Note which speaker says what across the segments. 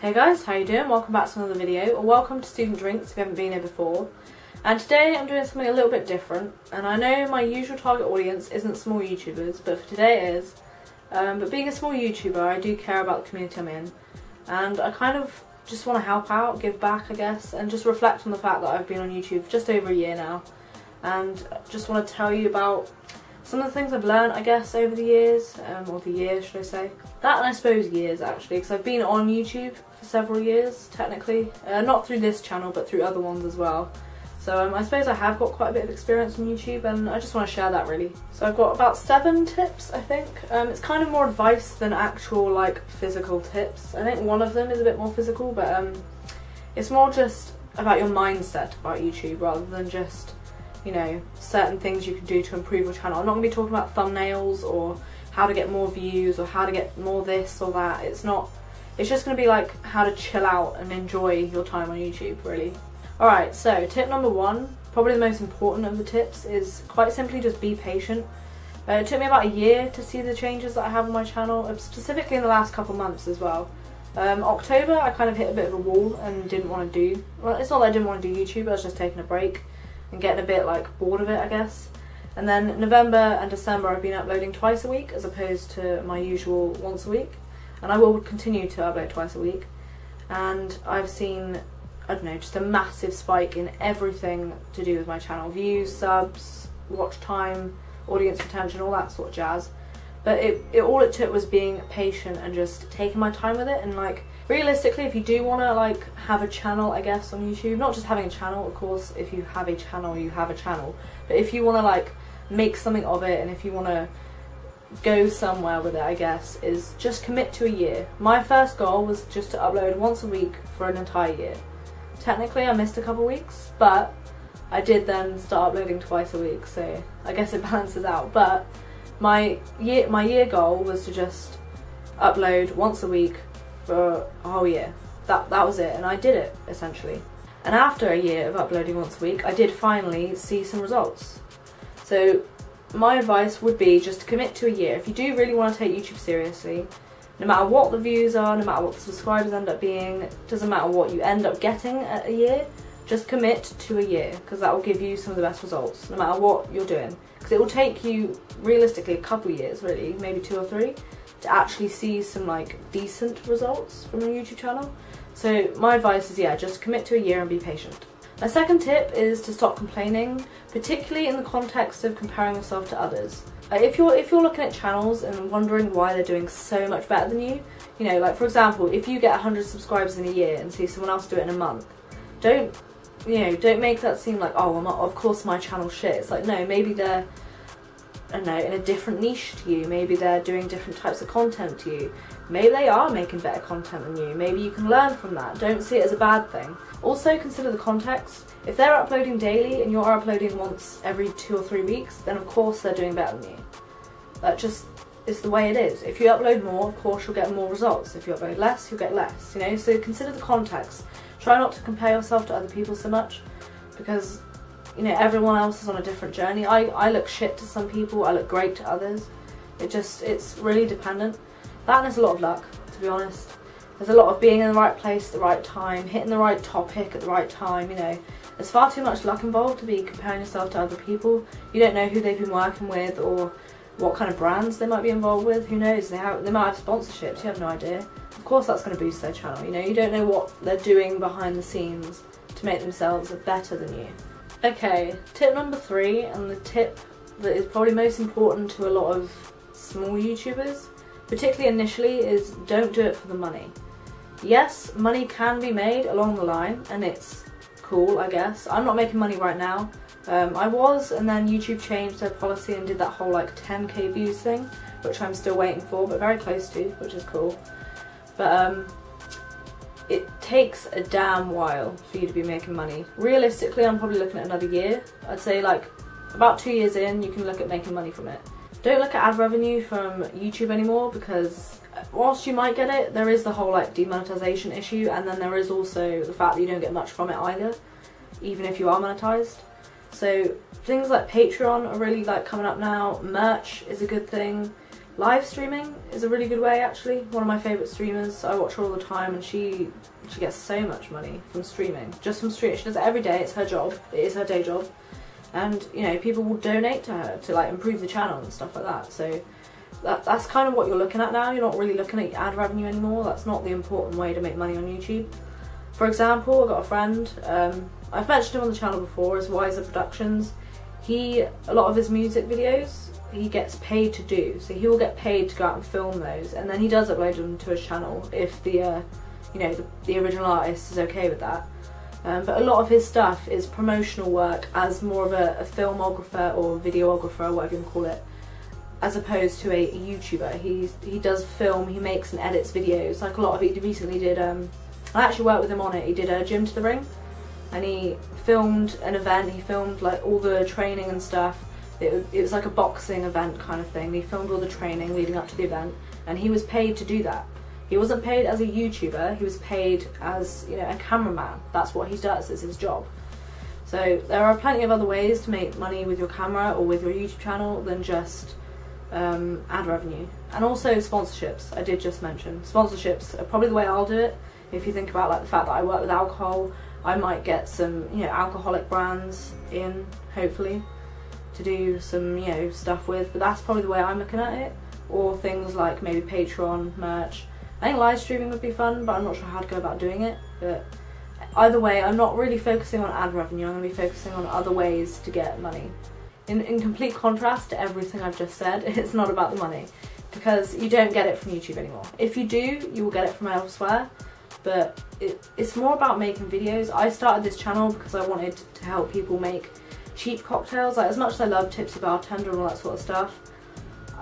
Speaker 1: Hey guys, how you doing? Welcome back to another video, or welcome to Student Drinks if you haven't been here before. And today I'm doing something a little bit different, and I know my usual target audience isn't small YouTubers, but for today it is. But being a small YouTuber, I do care about the community I'm in, and I kind of just want to help out, give back I guess, and just reflect on the fact that I've been on YouTube for just over a year now, and just want to tell you about some of the things I've learned, I guess, over the years, or the year should I say. That and I suppose years actually, because I've been on YouTube for several years technically, not through this channel but through other ones as well. So I suppose I have got quite a bit of experience on YouTube, and I just want to share that really. So I've got about 7 tips I think. It's kind of more advice than actual like physical tips. I think one of them is a bit more physical, but it's more just about your mindset about YouTube rather than just, you know, certain things you can do to improve your channel. I'm not going to be talking about thumbnails or how to get more views or how to get more this or that. It's just going to be like how to chill out and enjoy your time on YouTube really. Alright, so tip number 1, probably the most important of the tips, is quite simply just be patient. It took me about a year to see the changes that I have on my channel, specifically in the last couple months as well. October I kind of hit a bit of a wall and didn't want to do, well it's not that I didn't want to do YouTube, I was just taking a break and getting a bit like bored of it I guess. And then November and December I've been uploading twice a week as opposed to my usual once a week, and I will continue to upload twice a week, and I've seen, I don't know, just a massive spike in everything to do with my channel. Views, subs, watch time, audience retention, all that sort of jazz. But all it took was being patient and just taking my time with it. And like, realistically, if you do want to like have a channel I guess on YouTube, not just having a channel, of course if you have a channel you have a channel, but if you want to like make something of it and if you want to go somewhere with it I guess, is just commit to a year. My first goal was just to upload once a week for an entire year. Technically I missed a couple weeks, but I did then start uploading twice a week, so I guess it balances out. But my year goal was to just upload once a week for a whole year. That was it, and I did it essentially. And after a year of uploading once a week, I did finally see some results. So my advice would be just to commit to a year. If you do really want to take YouTube seriously, no matter what the views are, no matter what the subscribers end up being, doesn't matter what you end up getting at a year, just commit to a year, because that will give you some of the best results, no matter what you're doing. Because it will take you, realistically, a couple years, really, maybe 2 or 3, to actually see some like decent results from your YouTube channel. So my advice is, yeah, just commit to a year and be patient. My second tip is to stop complaining, particularly in the context of comparing yourself to others. If you're looking at channels and wondering why they're doing so much better than you, you know, like for example, if you get 100 subscribers in a year and see someone else do it in a month, don't make that seem like, oh, well, of course my channel's shit. It's like, no, maybe they're, I don't know, in a different niche to you. Maybe they're doing different types of content to you. Maybe they are making better content than you. Maybe you can learn from that. Don't see it as a bad thing. Also consider the context. If they're uploading daily and you're uploading once every 2 or 3 weeks, then of course they're doing better than you. That just is the way it is. If you upload more, of course you'll get more results. If you upload less, you'll get less, you know? So consider the context. Try not to compare yourself to other people so much, because, you know, everyone else is on a different journey. I look shit to some people, I look great to others. It's really dependent. That and there's a lot of luck, to be honest. There's a lot of being in the right place at the right time, hitting the right topic at the right time, you know. There's far too much luck involved to be comparing yourself to other people. You don't know who they've been working with or what kind of brands they might be involved with. Who knows? They might have sponsorships, you have no idea. Of course that's going to boost their channel, you know. You don't know what they're doing behind the scenes to make themselves better than you. Okay, tip number 3, and the tip that is probably most important to a lot of small YouTubers, particularly initially, is don't do it for the money. Yes, money can be made along the line, and it's cool, I guess. I'm not making money right now. I was, and then YouTube changed their policy and did that whole like 10k views thing, which I'm still waiting for, but very close to, which is cool. But it takes a damn while for you to be making money. Realistically, I'm probably looking at another year. I'd say like about 2 years in, you can look at making money from it. Don't look at ad revenue from YouTube anymore, because whilst you might get it, there is the whole like demonetization issue, and then there is also the fact that you don't get much from it either, even if you are monetized. So things like Patreon are really like coming up now. Merch is a good thing. Live streaming is a really good way actually. One of my favourite streamers, I watch her all the time, and she gets so much money from streaming. Just from streaming. She does it every day, it's her job, it is her day job. And you know, people will donate to her to like improve the channel and stuff like that. So that's kind of what you're looking at now. You're not really looking at ad revenue anymore. That's not the important way to make money on YouTube. For example, I've got a friend, I've mentioned him on the channel before, as Wiser Productions. A lot of his music videos, he gets paid to do. So he will get paid to go out and film those, and then he does upload them to his channel if the the original artist is okay with that. But a lot of his stuff is promotional work as more of a filmographer or videographer, or whatever you can call it, as opposed to a YouTuber. He does film, he makes and edits videos. Like a lot of he recently did, I actually worked with him on it, he did a Gym to the Ring, and he filmed an event, he filmed like all the training and stuff. It was like a boxing event kind of thing. He filmed all the training leading up to the event, and he was paid to do that. He wasn't paid as a YouTuber, he was paid as, you know, a cameraman. That's what he does, it's his job. So there are plenty of other ways to make money with your camera or with your YouTube channel than just ad revenue. And also sponsorships, I did just mention. Sponsorships are probably the way I'll do it. If you think about like the fact that I work with alcohol, I might get some, you know, alcoholic brands in, hopefully, to do some, you know, stuff with. But that's probably the way I'm looking at it. Or things like maybe Patreon, merch. I think live streaming would be fun, but I'm not sure how to go about doing it. But either way, I'm not really focusing on ad revenue. I'm going to be focusing on other ways to get money. In complete contrast to everything I've just said, it's not about the money, because you don't get it from YouTube anymore. If you do, you will get it from elsewhere, but it's more about making videos. I started this channel because I wanted to help people make cheap cocktails. Like, as much as I love Tipsy Bartender and all that sort of stuff,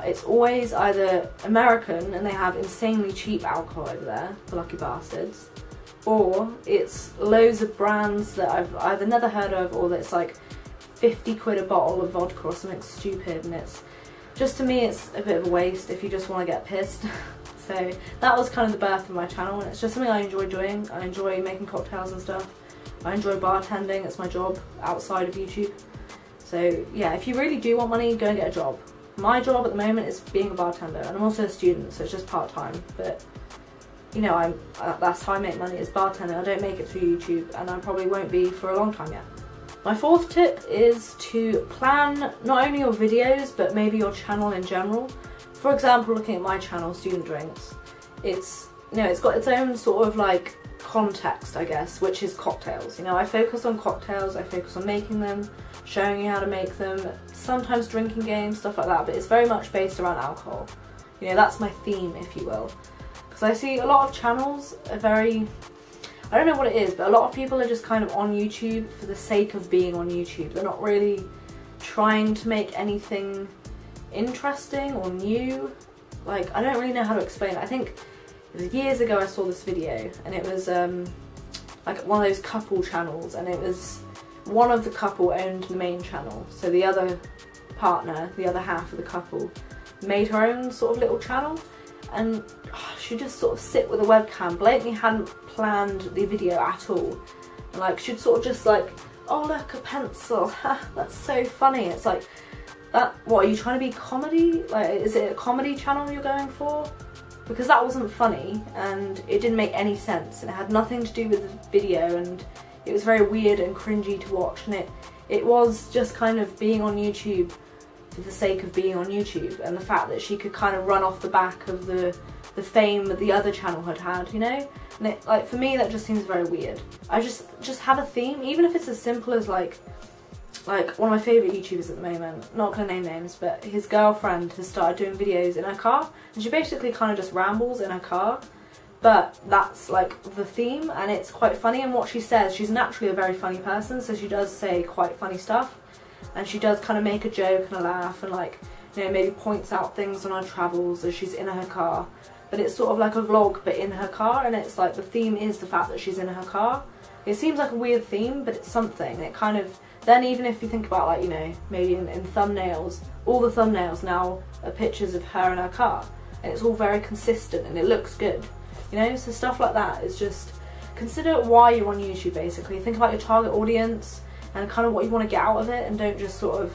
Speaker 1: it's always either American and they have insanely cheap alcohol over there, the lucky bastards, or it's loads of brands that I've either never heard of, or that it's like 50 quid a bottle of vodka or something stupid, and it's just, to me, it's a bit of a waste if you just want to get pissed. So that was kind of the birth of my channel, and it's just something I enjoy doing. I enjoy making cocktails and stuff. I enjoy bartending, it's my job outside of YouTube. So yeah, if you really do want money, go and get a job. My job at the moment is being a bartender, and I'm also a student, so it's just part-time, but you know, that's how I make money, is bartending. I don't make it through YouTube, and I probably won't be for a long time yet. My fourth tip is to plan not only your videos, but maybe your channel in general. For example, looking at my channel, Student Drinks, it's, you know, it's got its own sort of like context, I guess, which is cocktails. You know, I focus on cocktails, I focus on making them, showing you how to make them, sometimes drinking games, stuff like that, but it's very much based around alcohol. You know, that's my theme, if you will. Because I see a lot of channels are very, I don't know what it is, but a lot of people are just kind of on YouTube for the sake of being on YouTube. They're not really trying to make anything interesting or new. Like, I don't really know how to explain it. I think it was years ago I saw this video, and it was like one of those couple channels, and it was one of the couple owned the main channel, so the other partner, the other half of the couple, made her own sort of little channel, and she just sort of sit with a webcam, blatantly hadn't planned the video at all, and like she'd sort of just like, oh look, a pencil, that's so funny. It's like, that, what, are you trying to be comedy? Like, is it a comedy channel you're going for? Because that wasn't funny, and it didn't make any sense, and it had nothing to do with the video, and it was very weird and cringy to watch, and it was just kind of being on YouTube for the sake of being on YouTube, and the fact that she could kind of run off the back of the fame that the other channel had, you know? And it, like, for me, that just seems very weird. I just have a theme, even if it's as simple as like one of my favourite YouTubers at the moment, not going to name names, but his girlfriend has started doing videos in her car, and she basically kind of just rambles in her car, but that's like the theme, and it's quite funny. And what she says, she's naturally a very funny person, so she does say quite funny stuff, and she does kind of make a joke and a laugh, and like, you know, maybe points out things on her travels as she's in her car, but it's sort of like a vlog but in her car, and it's like the theme is the fact that she's in her car. It seems like a weird theme, but it's something. It kind of, then even if you think about, like, you know, maybe in thumbnails, all the thumbnails now are pictures of her in her car, and it's all very consistent and it looks good, you know? So stuff like that is just, consider why you're on YouTube basically. Think about your target audience and kind of what you want to get out of it, and don't just sort of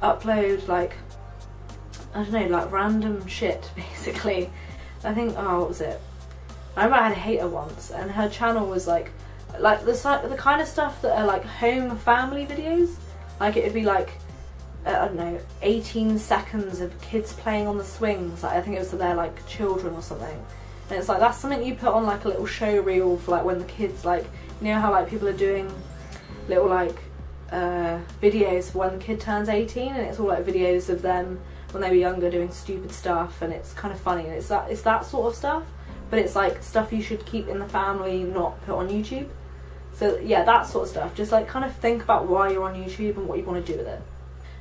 Speaker 1: upload like I don't know, like random shit basically. I think, oh, what was it? I remember I had a hater once, and her channel was like the kind of stuff that are like home family videos. Like it would be like, I don't know, 18 seconds of kids playing on the swings. Like I think it was for their like children or something. And it's like, that's something you put on like a little show reel for like when the kids, like, you know how like people are doing little like videos for when the kid turns 18, and it's all like videos of them when they were younger doing stupid stuff, and it's kind of funny, and it's that sort of stuff, but it's like stuff you should keep in the family, not put on YouTube. So yeah, that sort of stuff. Just like kind of think about why you're on YouTube and what you want to do with it.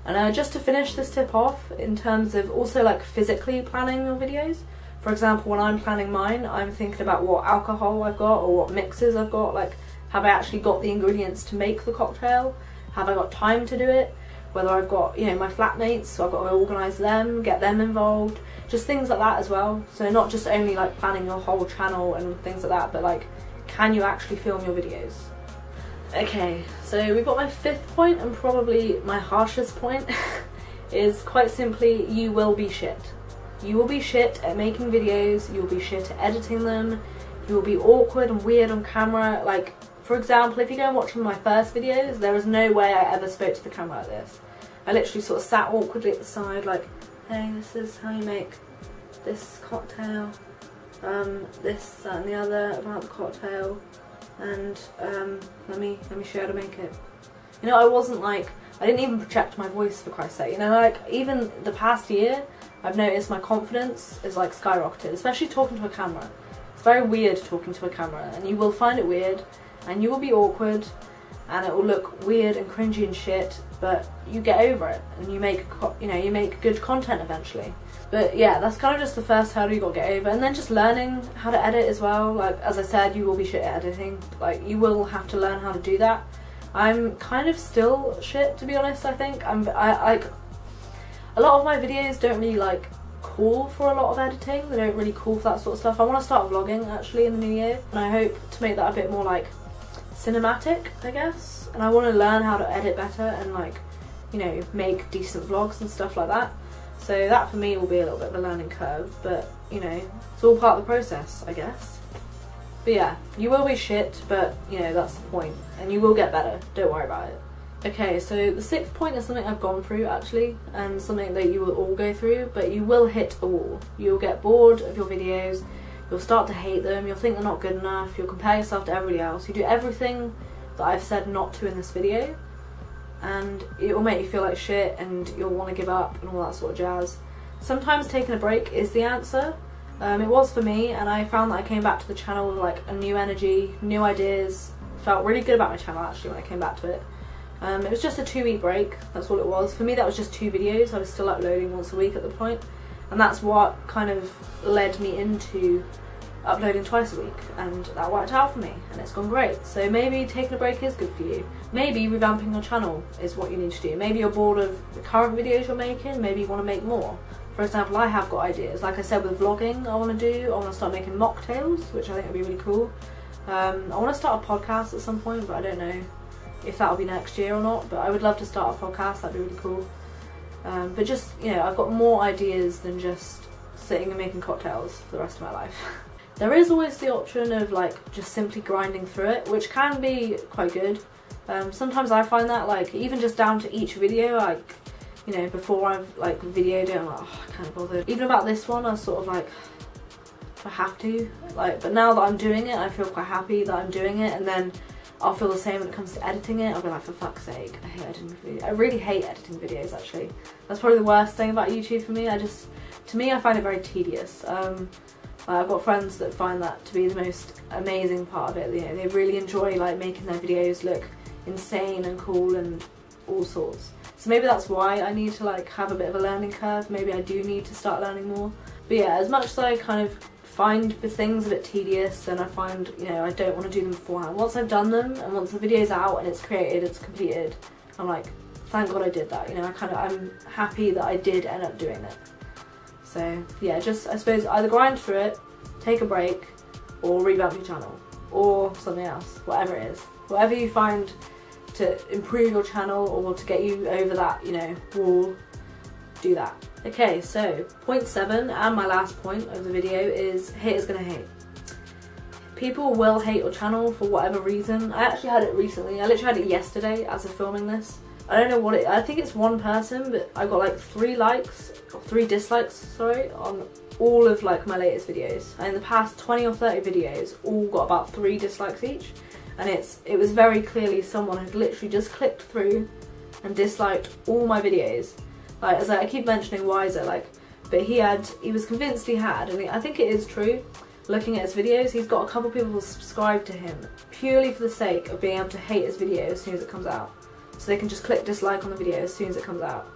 Speaker 1: And just to finish this tip off, in terms of also like physically planning your videos, for example, when I'm planning mine, I'm thinking about what alcohol I've got or what mixes I've got. Like, have I actually got the ingredients to make the cocktail? Have I got time to do it? Whether I've got, you know, my flatmates, so I've got to organise them, get them involved, just things like that as well. So not just only like planning your whole channel and things like that, but like, can you actually film your videos? Okay, so we've got my fifth point, and probably my harshest point, is quite simply, you will be shit. You will be shit at making videos, you will be shit at editing them, you will be awkward and weird on camera. Like, for example, if you go and watch one of my first videos, there is no way I ever spoke to the camera like this. I literally sort of sat awkwardly at the side like, hey, this is how you make this cocktail, this, that and the other about the cocktail, and let me show you how to make it. You know, I wasn't like, I didn't even project my voice, for Christ's sake. You know, like, even the past year, I've noticed my confidence is like skyrocketed, especially talking to a camera. It's very weird talking to a camera, and you will find it weird, and you will be awkward, and it will look weird and cringy and shit, but you get over it, and you make, you know, you make good content eventually. But yeah, that's kind of just the first hurdle you got to get over, and then just learning how to edit as well. Like, as I said, you will be shit at editing. Like, you will have to learn how to do that. I'm kind of still shit, to be honest. I think I like, a lot of my videos don't really like call for a lot of editing. They don't really call for that sort of stuff. I want to start vlogging actually in the new year, and I hope to make that a bit more like cinematic, I guess. And I want to learn how to edit better and, like, you know, make decent vlogs and stuff like that. So that for me will be a little bit of a learning curve, but, you know, it's all part of the process, I guess. But yeah, you will be shit, but, you know, that's the point, and you will get better, don't worry about it. Okay, so the sixth point is something I've gone through actually, and something that you will all go through, but you will hit a wall. You'll get bored of your videos, you'll start to hate them, you'll think they're not good enough, you'll compare yourself to everybody else, you do everything that I've said not to in this video, and it will make you feel like shit, and you'll want to give up and all that sort of jazz. Sometimes taking a break is the answer. It was for me, and I found that I came back to the channel with like a new energy, new ideas. Felt really good about my channel actually when I came back to it. It was just a 2-week break, that's all it was. For me that was just 2 videos, I was still uploading once a week at the point, and that's what kind of led me into uploading twice a week, and that worked out for me, and it's gone great. So maybe taking a break is good for you. Maybe revamping your channel is what you need to do. Maybe you're bored of the current videos you're making, maybe you want to make more. For example, I have got ideas, like I said with vlogging I want to do. I want to start making mocktails, which I think would be really cool. I want to start a podcast at some point, but I don't know if that'll be next year or not, but I would love to start a podcast, that'd be really cool. But just, you know, I've got more ideas than just sitting and making cocktails for the rest of my life. There is always the option of like just simply grinding through it, which can be quite good. Sometimes I find that, like, even just down to each video, like, you know, before I've like videoed it, I'm like, oh, I can't bother. Even about this one, I was sort of like, I have to, like, but now that I'm doing it, I feel quite happy that I'm doing it, and then I'll feel the same when it comes to editing it. I'll be like, for fuck's sake, I hate editing videos. I really hate editing videos actually. That's probably the worst thing about YouTube for me. To me, I find it very tedious. I've got friends that find that to be the most amazing part of it. You know, they really enjoy like making their videos look insane and cool and all sorts. So maybe that's why I need to like have a bit of a learning curve. Maybe I do need to start learning more. But yeah, as much as I kind of find the things a bit tedious, and I find, you know, I don't want to do them beforehand. Once I've done them and once the video's out and it's created, it's completed, I'm like, thank God I did that. You know, I'm happy that I did end up doing it. So yeah, just I suppose either grind through it, take a break, or revamp your channel, or something else, whatever it is. Whatever you find to improve your channel or to get you over that, you know, wall, do that. Okay, so point 7 and my last point of the video is haters gonna hate. People will hate your channel for whatever reason. I actually had it recently. I literally had it yesterday as of filming this. I don't know what I think it's one person, but I got like 3 likes, or 3 dislikes, sorry, on all of like my latest videos. And in the past 20 or 30 videos, all got about 3 dislikes each. And it was very clearly someone had literally just clicked through and disliked all my videos. Like, as I keep mentioning Wiser, like, but he was convinced he had, and I think it is true. Looking at his videos, he's got a couple people subscribed to him purely for the sake of being able to hate his video as soon as it comes out. So they can just click dislike on the video as soon as it comes out.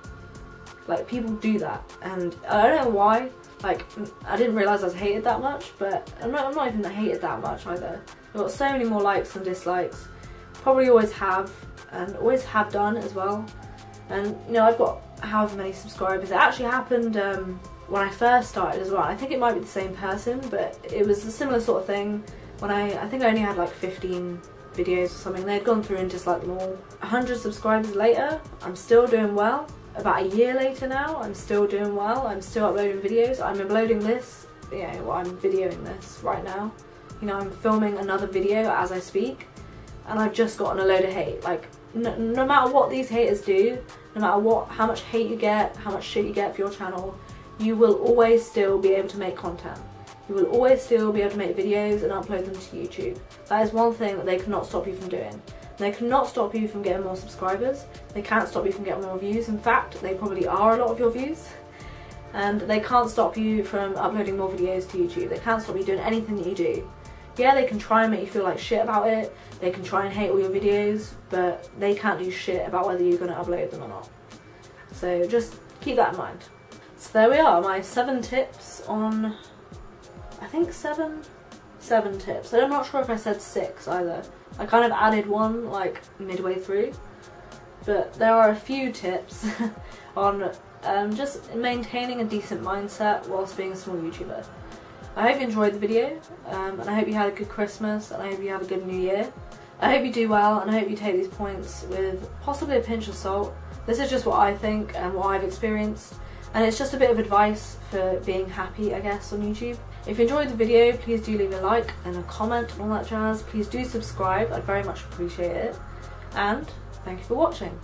Speaker 1: Like, people do that, and I don't know why. Like, I didn't realise I was hated that much, but I'm not even hated that much either. I've got so many more likes than dislikes. Probably always have, and always have done as well. And, you know, I've got however many subscribers. It actually happened when I first started as well. I think it might be the same person, but it was a similar sort of thing when I think I only had like 15 videos or something. They'd gone through and disliked them all. 100 subscribers later, I'm still doing well. About a year later now, I'm still doing well. I'm still uploading videos. I'm uploading this, you know, well, I'm videoing this right now. You know, I'm filming another video as I speak, and I've just gotten a load of hate. Like, no matter what these haters do, no matter how much hate you get, how much shit you get for your channel, you will always still be able to make content. You will always still be able to make videos and upload them to YouTube. That is one thing that they cannot stop you from doing. They cannot stop you from getting more subscribers. They can't stop you from getting more views. In fact, they probably are a lot of your views. And they can't stop you from uploading more videos to YouTube. They can't stop you doing anything that you do. Yeah, they can try and make you feel like shit about it. They can try and hate all your videos, but they can't do shit about whether you're going to upload them or not. So just keep that in mind. So there we are, my 7 tips on, I think 7 tips. I'm not sure if I said 6 either. I kind of added one like midway through, but there are a few tips on just maintaining a decent mindset whilst being a small YouTuber. I hope you enjoyed the video, and I hope you had a good Christmas, and I hope you have a good New Year. I hope you do well, and I hope you take these points with possibly a pinch of salt. This is just what I think and what I've experienced, and it's just a bit of advice for being happy, I guess, on YouTube. If you enjoyed the video, please do leave a like and a comment and all that jazz. Please do subscribe, I'd very much appreciate it. And thank you for watching.